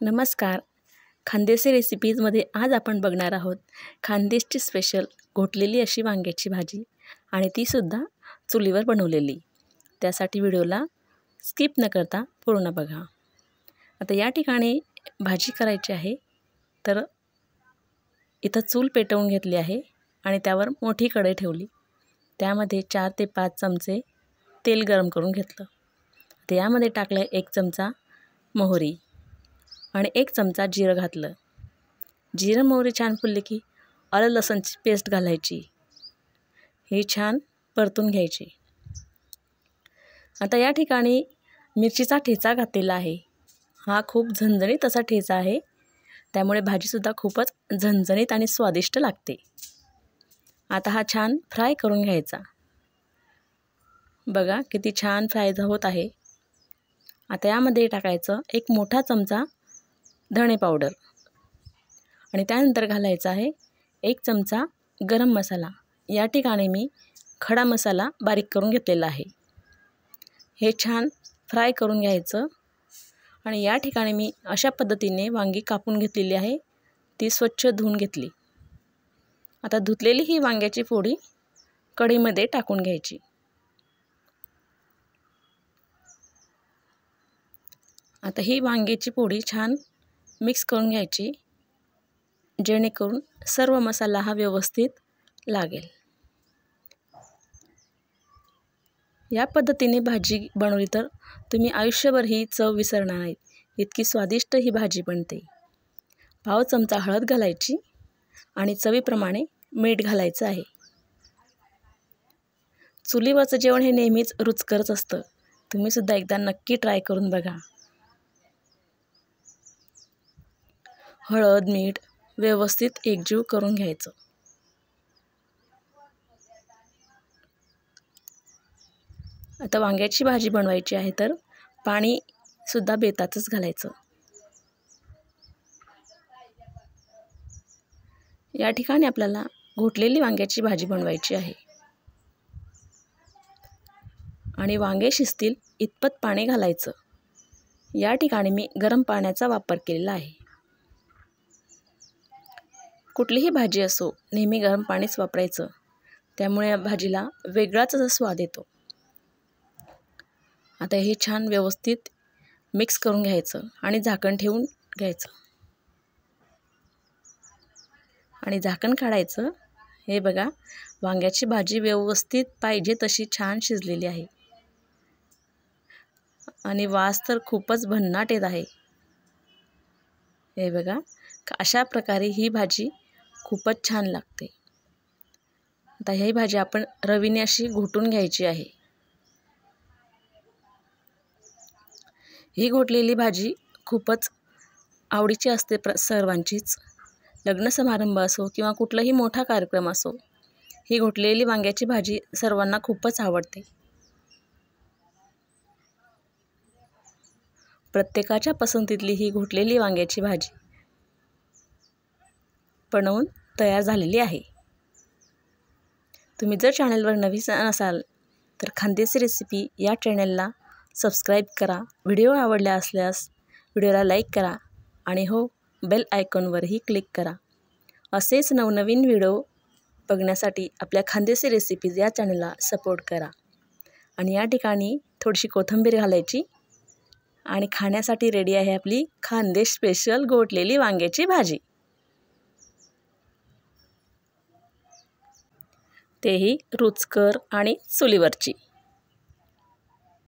नमस्कार. खानदेशी रेसिपीजमध्ये आज आपण बघणार आहोत खानदेशची स्पेशल घोटलेली अशी वांग्याची भाजी आणि तीसुद्धा चुलीवर बनवलेली. त्यासाठी व्हिडिओला स्किप न करता पूर्ण बघा. आता या ठिकाणी भाजी करायची आहे तर इथं चूल पेटवून घेतली आहे आणि त्यावर मोठी कढई ठेवली. त्यामध्ये 4 ते 5 चमचे तेल गरम करून घेतलं. त्यामध्ये टाकलं 1 चमचा मोहरी आणि 1 चमचा जिरं घातलं. जिरं मोहरी छान फुलली की आलं लसूणची पेस्ट घालायची. ही छान परतून घ्यायची. आता या ठिकाणी मिरचीचा ठेचा घातलेला आहे. हा खूप झणझणीत असा ठेचा आहे, त्यामुळे भाजीसुद्धा खूपच झणझणीत आणि स्वादिष्ट लागते. आता हा छान फ्राय करून घ्यायचा. बघा किती छान फ्राय होत आहे. आता यामध्ये टाकायचं 1 मोठा चमचा धणे पावडर आणि त्यानंतर घालायचा आहे 1 चमचा गरम मसाला. या ठिकाणी मी खडा मसाला बारीक करून घेतलेला आहे. हे छान फ्राय करून घ्यायचं आणि या ठिकाणी मी अशा पद्धतीने वांगी कापून घेतलेली आहे. ती स्वच्छ धुवून घेतली. आता धुतलेली ही वांग्याची फोडी कढईमध्ये टाकून घ्यायची. आता ही वांग्याची फोडी छान मिक्स करून घ्यायची, जेणेकरून सर्व मसाला हा व्यवस्थित लागेल. या पद्धतीने भाजी बनवली तर तुम्ही आयुष्यभर ही चव विसरणार नाहीत. इतकी स्वादिष्ट ही भाजी बनते. पाव चमचा हळद घालायची आणि चवीप्रमाणे मीठ घालायचं आहे. चुलीवरचं जेवण हे नेहमीच रुचकरच असतं. तुम्ही सुद्धा एकदा नक्की ट्राय करून बघा. हळद मीठ व्यवस्थित एकजीव करून घ्यायचं. आता वांग्याची भाजी बनवायची आहे तर पाणी सुद्धा बेताचंच घालायचं. या ठिकाणी आपल्याला घोटलेली वांग्याची भाजी बनवायची आहे आणि वांगे शिजतील इतपत पाणी घालायचं. या ठिकाणी मी गरम पाण्याचा वापर केलेला आहे. कुठलीही भाजी असो नेहमी गरम पाणीच वापरायचं, त्यामुळे या भाजीला वेगळाच असा स्वाद येतो. आता हे छान व्यवस्थित मिक्स करून घ्यायचं आणि झाकण ठेवून घ्यायचं आणि झाकण काढायचं. हे बघा वांग्याची भाजी व्यवस्थित पाहिजे तशी छान शिजलेली आहे आणि वास तर खूपच भन्नाट येत आहे. हे बघा अशा प्रकारे ही भाजी खूपच छान लागते. आता ही भाजी आपण रवीने अशी घोटून घ्यायची आहे. ही घोटलेली भाजी खूपच आवडीची असते सर्वांचीच. लग्न समारंभ असो किंवा कुठलाही मोठा कार्यक्रम असो, ही घोटलेली वांग्याची भाजी सर्वांना खूपच आवडते. प्रत्येकाच्या पसंतीतली ही घोटलेली वांग्याची भाजी बनवून तयार झालेली आहे. तुम्ही जर चॅनलवर नवीन असाल तर खानदेशी रेसिपी या चॅनलला सबस्क्राईब करा. व्हिडिओ आवडला असल्यास व्हिडिओला लाईक करा आणि हो बेल आयकॉनवरही क्लिक करा. असेच नवनवीन व्हिडिओ बघण्यासाठी आपल्या खानदेशी रेसिपीज या चॅनलला सपोर्ट करा. आणि या ठिकाणी थोडीशी कोथिंबीर घालायची आणि खाण्यासाठी रेडी आहे आपली खानदेश स्पेशल घोटलेली वांग्याची भाजी. तेही रुचकर आणि चुलीवरची.